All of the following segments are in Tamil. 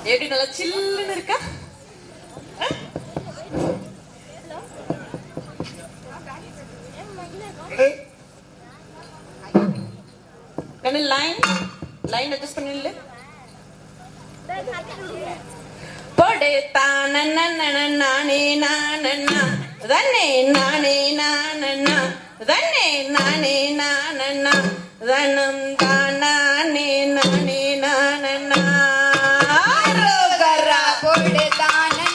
எப்படி நல்லா சில்லுன்னு இருக்கா? கண்ணு லைன் அட்ஜஸ்ட் பண்ணிடல. போடே தானே நானே நானண்ணா தன்னே நானே நானண்ணா தன்னே நானே நானண்ணா தனம் தானே நானே நானண்ணா ரோகரா போடே தானே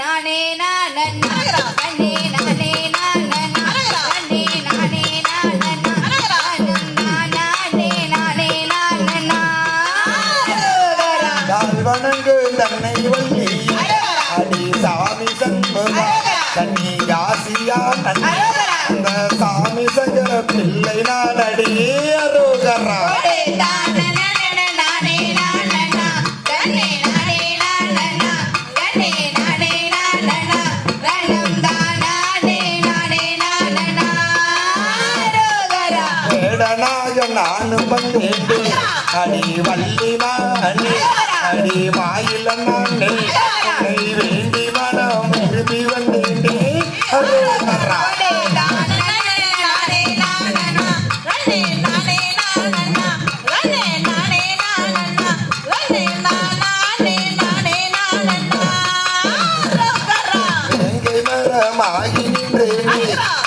நானே நானண்ணா தன்னே நானே நானண்ணா தன்னே நானே நானண்ணா தனம் தானே நானே நானண்ணா ரோகரா வணங்கு தன்னை வள்ளி அடி சாமி சண்முகா தண்ணி யாசியா அந்த சாமி சங்கர பிள்ளை நானடி அரோகரா நானும் வந்தேன் அடி வள்ளி மானே அடி மாயில நானே உன்னை வேண்டி மனம் எழுதி வந்தேன் அரோகரா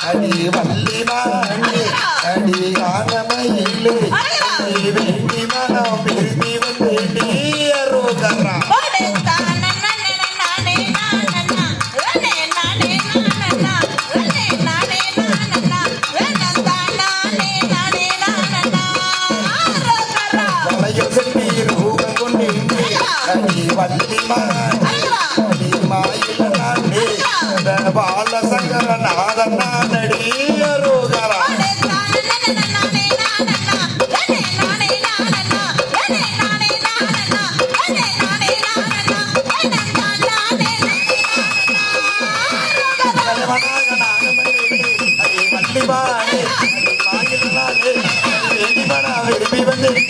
அடி வள்ளி மானே அடி ஆனமையிலே வேண்டி மனம் எழுதி வந்தேன் அரோகரா வள்ளி மானே அடி மாயில நானே பால சங்கர நாதன் நானடி அரோகரா வள்ளி மானே மாயில நானே வேண்டி மனம் எழுதி வந்தேன்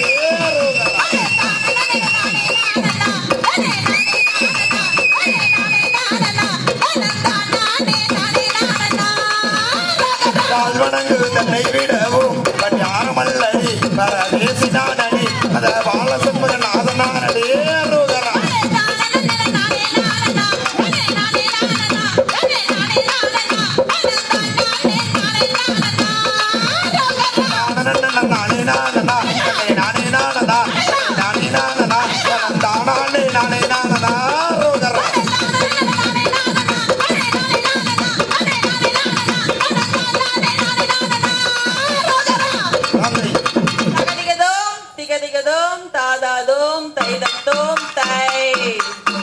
வணங்கு தன்னை விடவும் யாரமல்லடி பேசினானடி அத பாலசண்முக நாதனானடி அரோகரா நானே நானதா நானே நானதா நானே நானதா தானே நானே நானதா அரோகரா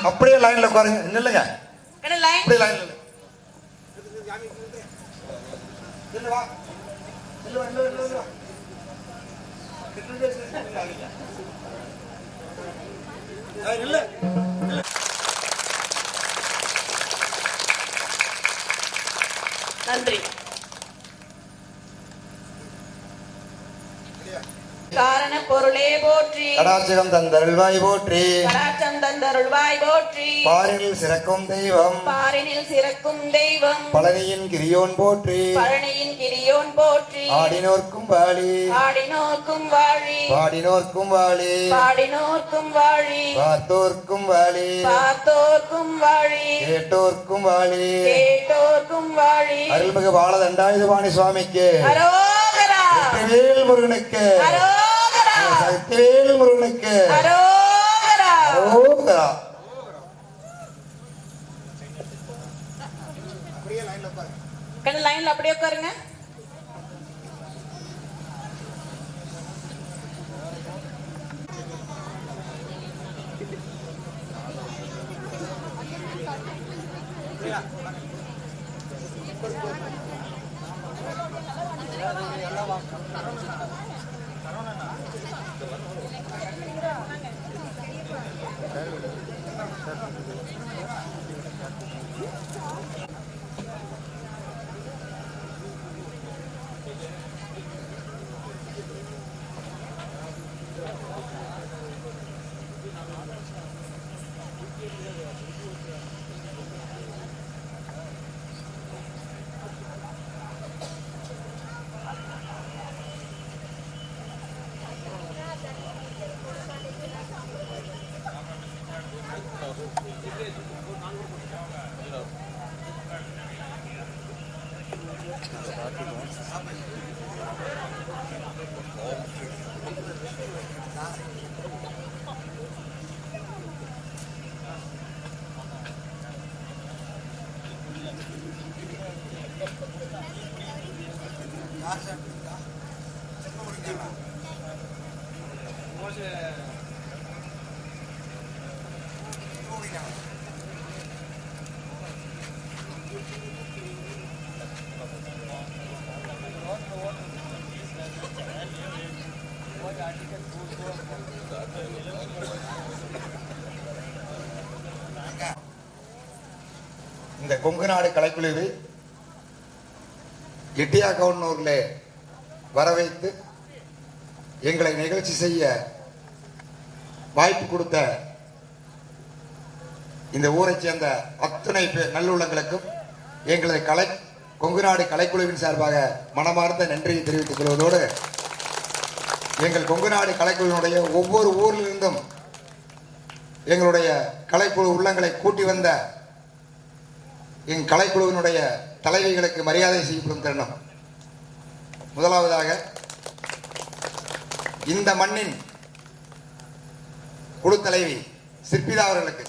அப்படியே லைன்ல உட்காருங்க நில்லுங்க அப்படியே லைன்ல நன்றி. காரண பொருளே போற்றி கடாட்சகம் தந்தருள்வாய் போற்றி கடாட்சம் தந்தருள்வாய் போற்றி பாரினில் சிறக்கும் தெய்வம் பாரினில் சிறக்கும் தெய்வம் பழனியின் கிரியோன் போற்றி பழனியின் கிரியோன் போற்றி ஆடினோர்க்கும் வாழி ஆடினோர்க்கும் வாழி பாடினோர்க்கும் வாழி பாடினோர்க்கும் வாழி பார்த்தோர்க்கும் வாழி பார்த்தோர்க்கும் வாழி கேட்டோர்க்கும் வாழி கேட்டோர்க்கும் வாழி அருள்மிகு பாலதண்டாயுதபாணி சுவாமிக்கு அரோகரா சக்திவேல் முருகனுக்கு அரோகரா சக்திவேல் முருகனுக்கு அரோகரா அரோகரா. கண்ணு லைன்ல அப்படியே உட்காருங்க. இந்த கொங்கு நாடு கலைக்குழுவை எட்டியாக்கவுன்னூரில் வரவைத்து எங்களை நிகழ்ச்சி செய்ய வாய்ப்பு கொடுத்த இந்த ஊரைச் சேர்ந்த அத்தனை நல்லுள்ளங்களுக்கும் எங்களது கொங்கு நாடு கலைக்குழுவின் சார்பாக மனமார்ந்த நன்றியை தெரிவித்துக் கொள்வதோடு எங்கள் கொங்கு நாடு கலைக்குழுவினுடைய ஒவ்வொரு ஊரிலிருந்தும் எங்களுடைய கலைக்குழு உள்ளங்களை கூட்டி வந்த என் கலைக்குழுவினுடைய தலைவிகளுக்கு மரியாதை செய்யப்படும் தருணம். முதலாவதாக இந்த மண்ணின் குழு தலைவி சிற்பிதா அவர்களுக்கு,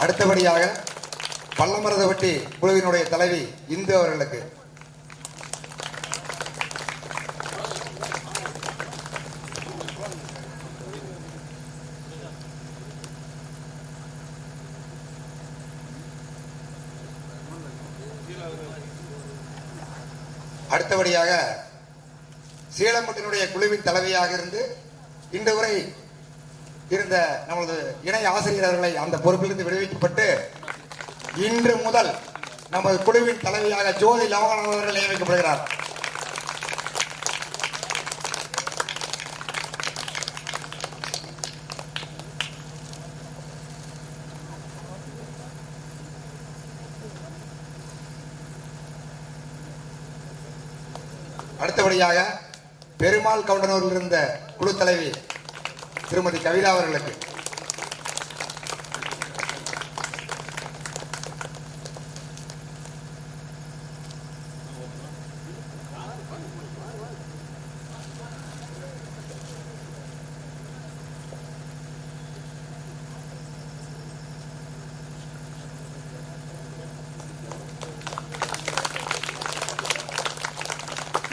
அடுத்தபடியாக பள்ளமரதவட்டி குழுவினுடைய தலைவி இந்து அவர்களுக்கு, அடுத்தபடியாக சீலம்பட்டினுடைய குழுவின் தலைவியாக இருந்து இன்று வரை இருந்த நமது இணை ஆசிரியர்களை அந்த பொறுப்பிலிருந்து விடுவிக்கப்பட்டு இன்று முதல் நமது குழுவின் தலைவியாக ஜோதி லவகன் அவர்கள் நியமிக்கப்படுகிறார். அடுத்தபடியாக பெருமாள் கவுண்டனூரில் இருந்த குழு தலைவி திருமதி கவிதா அவர்களுக்கு,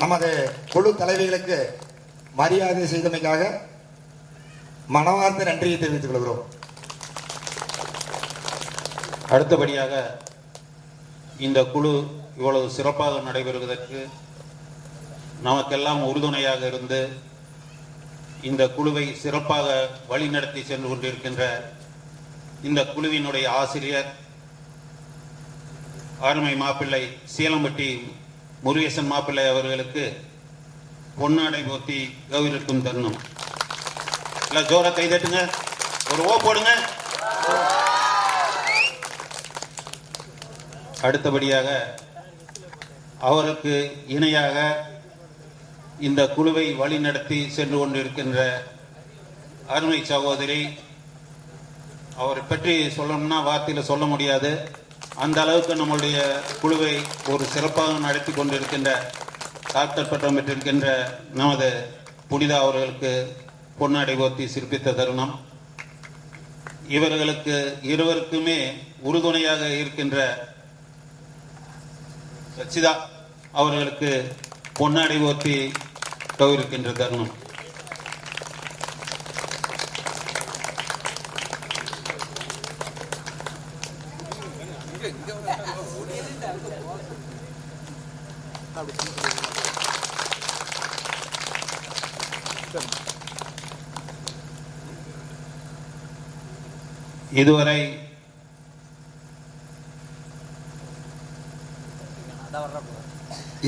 நமது குழு தலைவிகளுக்கு மரியாதை செய்தமைக்காக மனமார்ந்த நன்றியை தெரிவித்துக் கொள்கிறோம். அடுத்தபடியாக இந்த குழு இவ்வளவு சிறப்பாக நடைபெறுவதற்கு நமக்கெல்லாம் உறுதுணையாக இருந்து இந்த குழுவை சிறப்பாக வழிநடத்தி சென்று கொண்டிருக்கின்ற இந்த குழுவினுடைய ஆசிரியர் ஆர்மை மாப்பிள்ளை சீலம்பட்டி முருகேசன் மாப்பிள்ளை அவர்களுக்கு பொன்னாடை போத்தி கௌரவிக்கும் தருணம். எல்லாம் ஜோரா கைதட்டுங்க, ஒரு ஓ போடுங்க. அடுத்தபடியாக அவருக்கு இணையாக இந்த குழுவை வழிநடத்தி சென்று கொண்டிருக்கின்ற அருமை சகோதரி, அவரை பற்றி சொல்லணும்னா வார்த்தையில் சொல்ல முடியாது. அந்த அளவுக்கு நம்முடைய குழுவை ஒரு சிறப்பாக நடத்தி கொண்டிருக்கின்ற டாக்டர் பட்டம் பெற்றிருக்கின்ற நமது புனிதா அவர்களுக்கு பொன்னாடை போர்த்தி சிறப்பித்த தருணம். இவர்களுக்கு இருவருக்குமே உறுதுணையாக இருக்கின்ற சச்சிதா அவர்களுக்கு பொன்னாடை போர்த்தி கௌரவிக்கின்ற தருணம். இதுவரை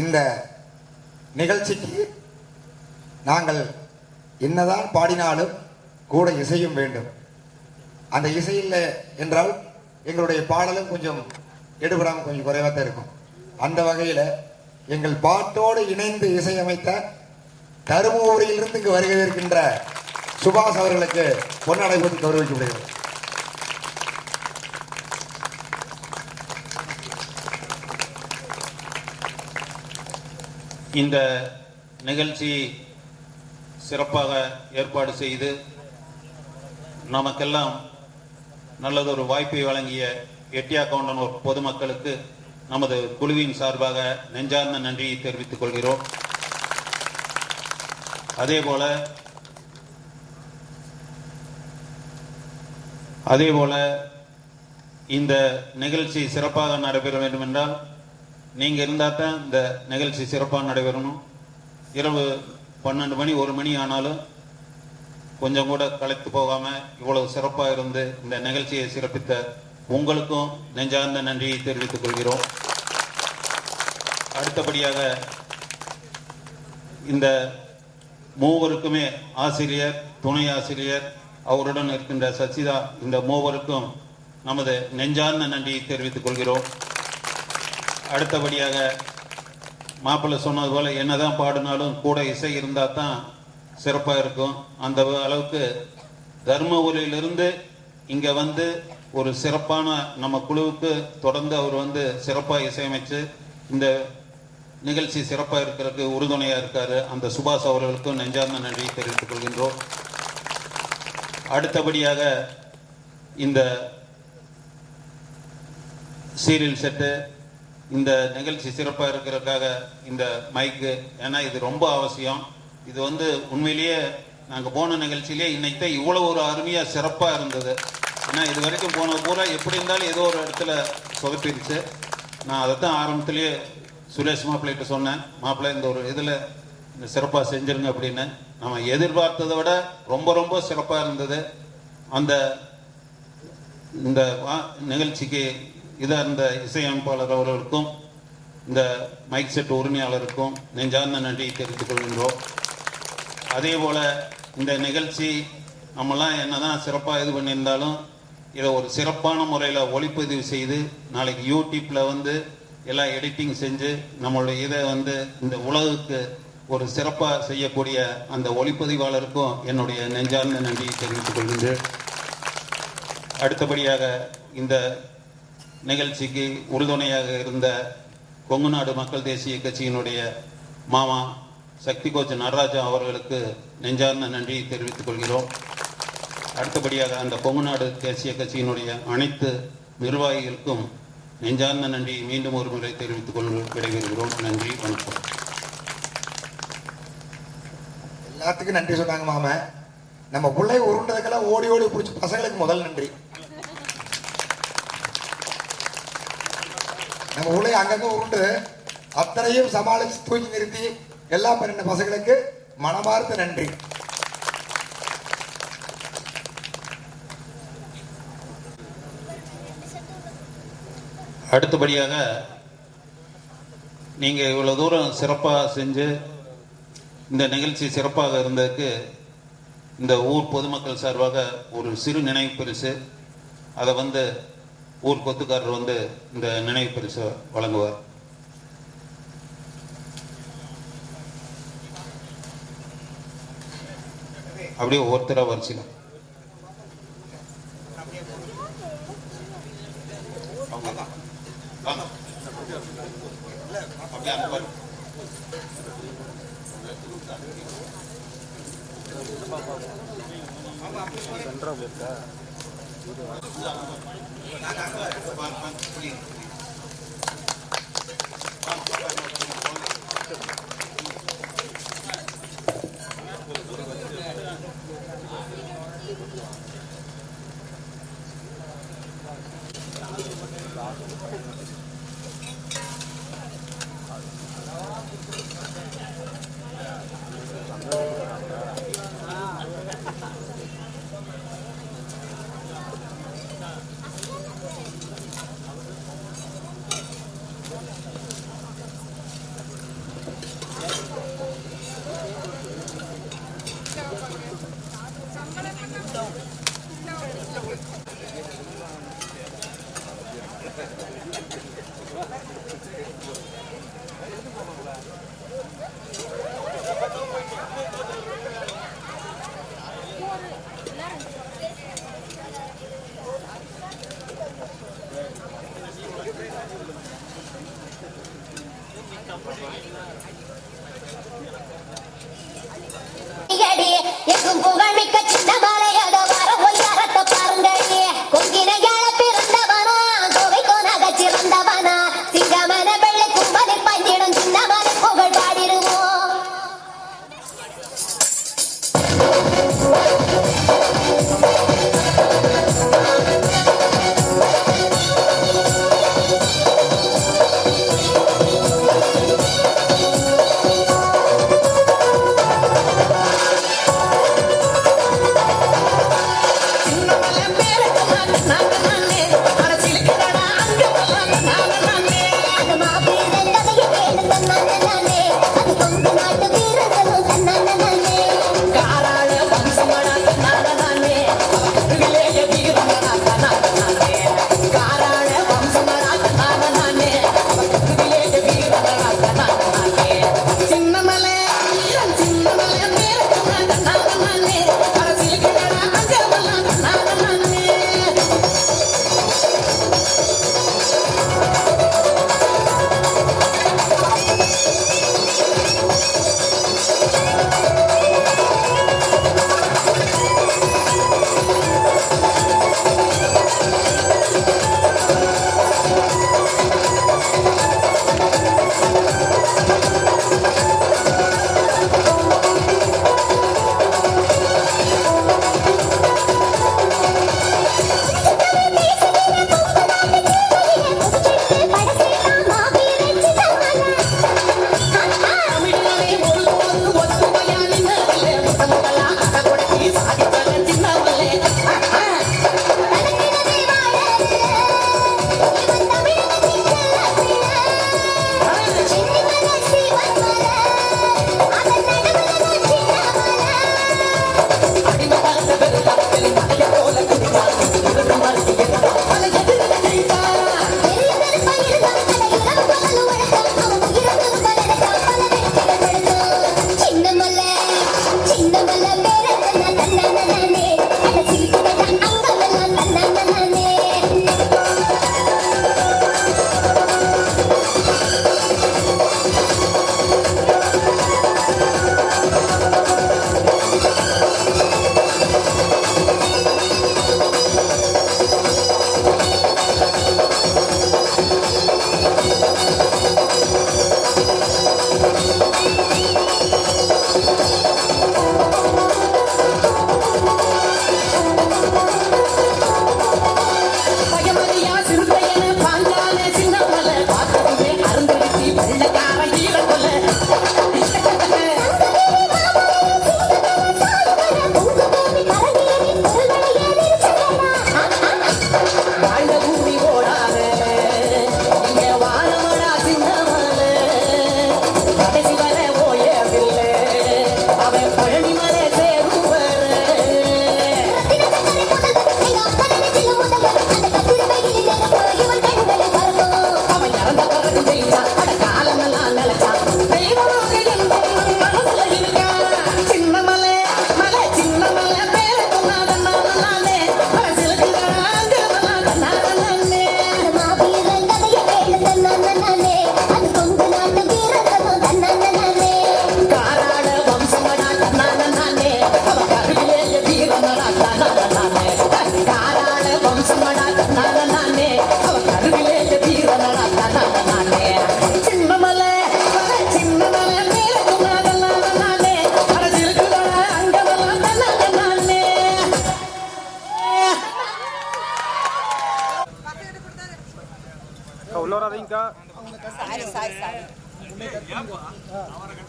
இந்த நிகழ்ச்சிக்கு நாங்கள் என்னதான் பாடினாலும் கூட இசையும் வேண்டும். அந்த இசையில் என்றால் எங்களுடைய பாடலும் கொஞ்சம் எடுபடாமல் கொஞ்சம் குறைவாக தான் இருக்கும். அந்த வகையில் எங்கள் பாட்டோடு இணைந்து இசையமைத்த தருமபுரியிலிருந்து இங்கு வருகை இருக்கின்ற சுபாஷ் அவர்களுக்கு பொன்னாடை போட்டு கௌரவிக்கப்படுகிறது. இந்த நிகழ்ச்சி சிறப்பாக ஏற்பாடு செய்து நமக்கெல்லாம் நல்லதொரு வாய்ப்பை வழங்கிய எட்டியாக்கவுண்டனூர் பொதுமக்களுக்கு நமது குழுவின் சார்பாக நெஞ்சார்ந்த நன்றியை தெரிவித்துக் கொள்கிறோம். அதேபோல இந்த நிகழ்ச்சி சிறப்பாக நடைபெற வேண்டும் என்றால் நீங்க இருந்தால் தான் இந்த நிகழ்ச்சி சிறப்பாக நடைபெறணும். இரவு 12 மணி 1 மணி ஆனாலும் கொஞ்சம் கூட களைத்து போகாம இவ்வளவு சிறப்பாக இருந்து இந்த நிகழ்ச்சியை சிறப்பித்த உங்களுக்கும் நெஞ்சார்ந்த நன்றியை தெரிவித்துக் கொள்கிறோம். அடுத்தபடியாக இந்த மூவருக்குமே ஆசிரியர், துணை ஆசிரியர், அவருடன் இருக்கின்ற சச்சிதா, இந்த மூவருக்கும் நமது நெஞ்சார்ந்த நன்றியை தெரிவித்துக் கொள்கிறோம். அடுத்தபடியாக மாப்பிள்ளை சொன்னது போல என்னதான் பாடினாலும் கூட இசை இருந்தால் தான் சிறப்பாக இருக்கும். அந்த அளவுக்கு தர்மபுரியிலிருந்து இங்கே வந்து ஒரு சிறப்பான நம்ம குழுவுக்கு தொடர்ந்து அவர் வந்து சிறப்பாக இசையமைச்சு இந்த நிகழ்ச்சி சிறப்பாக இருக்கிறதுக்கு உறுதுணையாக இருக்காரு. அந்த சுபாஷ் அவர்களுக்கும் நெஞ்சார்ந்த நன்றியை தெரிவித்துக் கொள்கின்றோம். அடுத்தபடியாக இந்த சீரியல் செட்டு, இந்த நிகழ்ச்சி சிறப்பாக இருக்கிறதுக்காக இந்த மைக்கு, ஏன்னா இது ரொம்ப அவசியம். இது வந்து உண்மையிலேயே நாங்கள் போன நிகழ்ச்சியிலே இன்னைக்கு இவ்வளோ ஒரு அருமையாக சிறப்பாக இருந்தது. ஏன்னா இது வரைக்கும் போன பூரா எப்படி இருந்தாலும் ஏதோ ஒரு இடத்துல சொதப்பிடுச்சு. நான் அதைத்தான் ஆரம்பத்திலேயே சுரேஷ் மாப்பிள்ளைகிட்ட சொன்னேன், மாப்பிள்ளை இந்த ஒரு இதில் இந்த சிறப்பாக செஞ்சிருங்க அப்படின்னு. நம்ம எதிர்பார்த்ததை விட ரொம்ப ரொம்ப சிறப்பாக இருந்தது. அந்த இந்த நிகழ்ச்சிக்கு இதாக இருந்த இசையமைப்பாளர் அவர்களுக்கும் இந்த மைக் செட் உரிமையாளருக்கும் நெஞ்சார்ந்த நன்றியை தெரிவித்துக் கொள்கின்றோம். அதே போல் இந்த நிகழ்ச்சி நம்மலாம் என்னதான் சிறப்பாக இது பண்ணியிருந்தாலும் இதை ஒரு சிறப்பான முறையில் ஒளிப்பதிவு செய்து நாளைக்கு யூடியூப்பில் வந்து எல்லாம் எடிட்டிங் செஞ்சு நம்மளுடைய இதை வந்து இந்த உலகுக்கு ஒரு சிறப்பாக செய்யக்கூடிய அந்த ஒளிப்பதிவாளருக்கும் என்னுடைய நெஞ்சார்ந்த நன்றியை தெரிவித்துக் கொள்கின்றேன். அடுத்தபடியாக இந்த நிகழ்ச்சிக்கு உறுதுணையாக இருந்த கொங்குநாடு மக்கள் தேசிய கட்சியினுடைய மாமா சக்தி கோச் நடராஜா அவர்களுக்கு நெஞ்சார்ந்த நன்றியை தெரிவித்துக் கொள்கிறோம். அடுத்தபடியாக அந்த கொங்குநாடு தேசிய கட்சியினுடைய அனைத்து நிர்வாகிகளுக்கும் நெஞ்சார்ந்த நன்றியை மீண்டும் ஒரு முறை தெரிவித்துக் கொண்டு விடைபெறுகிறோம். நன்றி, வணக்கம். எல்லாத்துக்கும் நன்றி சொன்னாங்க மாமா. நம்ம பிள்ளை உருண்டதுக்கெல்லாம் ஓடி ஓடி பிடிச்ச பசங்களுக்கு முதல் நன்றி. நம்ம பிள்ளை அங்கங்க உருண்டு அத்தனையும் சமாளிச்சு தூக்கி நிறுத்தி எல்லாம் பண்ணின பசங்களுக்கு மனமார்ந்த நன்றி. அடுத்தபடியாக நீங்க இவ்வளவு தூரம் சிறப்பாக செஞ்சு இந்த நிகழ்ச்சி சிறப்பாக இருந்ததுக்கு இந்த ஊர் பொதுமக்கள் சார்பாக ஒரு சிறு நினைவு பரிசு, அதை வந்து ஊர் கொத்துக்காரர் வந்து இந்த நினைவு பரிசு வழங்குவார். அப்படியே ஒவ்வொருத்தராக வரிசையில் எங்கும் புகழ்மிக்க சின்ன மலையத வர ஒய்யாரத்தை பாருங்களே கொங்கினையாள பிறந்தவனா கோவைக்கோ நகச்சிறந்தவனா சிங்கமன வெள்ளை கும்பலில் பஞ்சிடும் சின்ன மலை புகழ் பாடிடுவோம்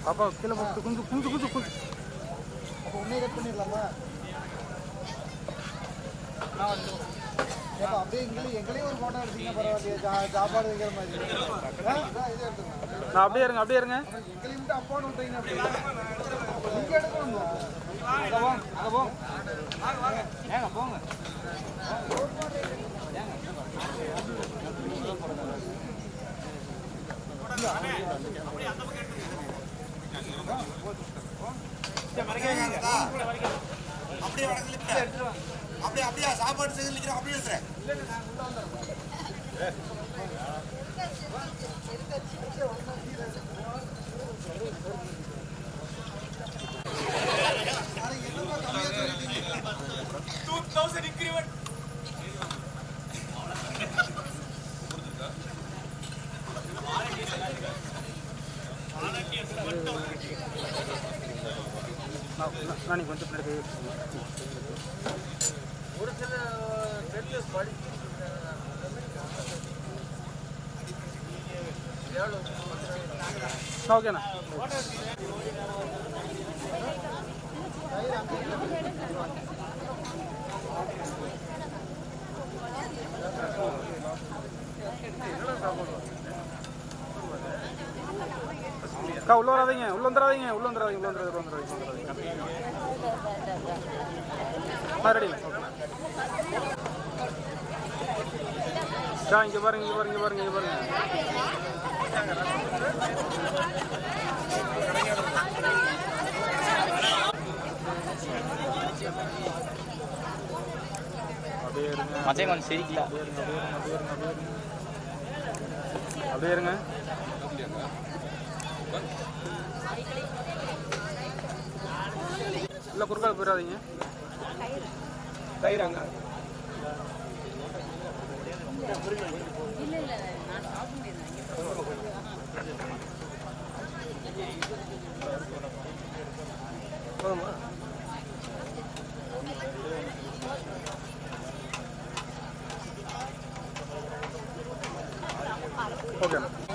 பாப்பா கீழே போட்டு கொஞ்சம் கொஞ்சம் கொஞ்சம் கொஞ்சம் அப்போ உன்னே கட் பண்ணிடலாமா? ஏப்பா அப்படியே எங்களையும் ஒரு ஃபோட்டோ எடுத்தீங்கன்னா பரவாயில்லையே, சாப்பாடு வைக்கிற மாதிரி. நான் அப்படியே இருங்க அப்படியே இருங்க. எங்களையும் மட்டும் அப்பான்னு விட்டீங்கன்னா அப்படி இங்கே எடுக்கணும். அதை போங்க ஏங்க போங்க. அப்படியே சாப்பாடு செய்து அப்படியே எடுத்துறேன். ராணி கொஞ்சம் பின்னாடி கை வச்சுக்கோங்க. ஓகேண்ணா. அக்கா உள்ள வராதீங்க, உள்ள வந்துடாதீங்க, உள்ள வந்துடாதீங்க, உள்ள வந்துடாதீங்க, உள்ள வந்துடாதீங்க. ரெடி. அக்கா இங்க பாருங்க, இங்க பாருங்க, இங்க பாருங்க, இங்க பாருங்க. மச்சான் கொஞ்சம் சிரிக்கல. அப்படியே இருங்க. இல்ல குறுக்கால போயிடாதீங்க. கைறாங்க போதுமா? ஓகே.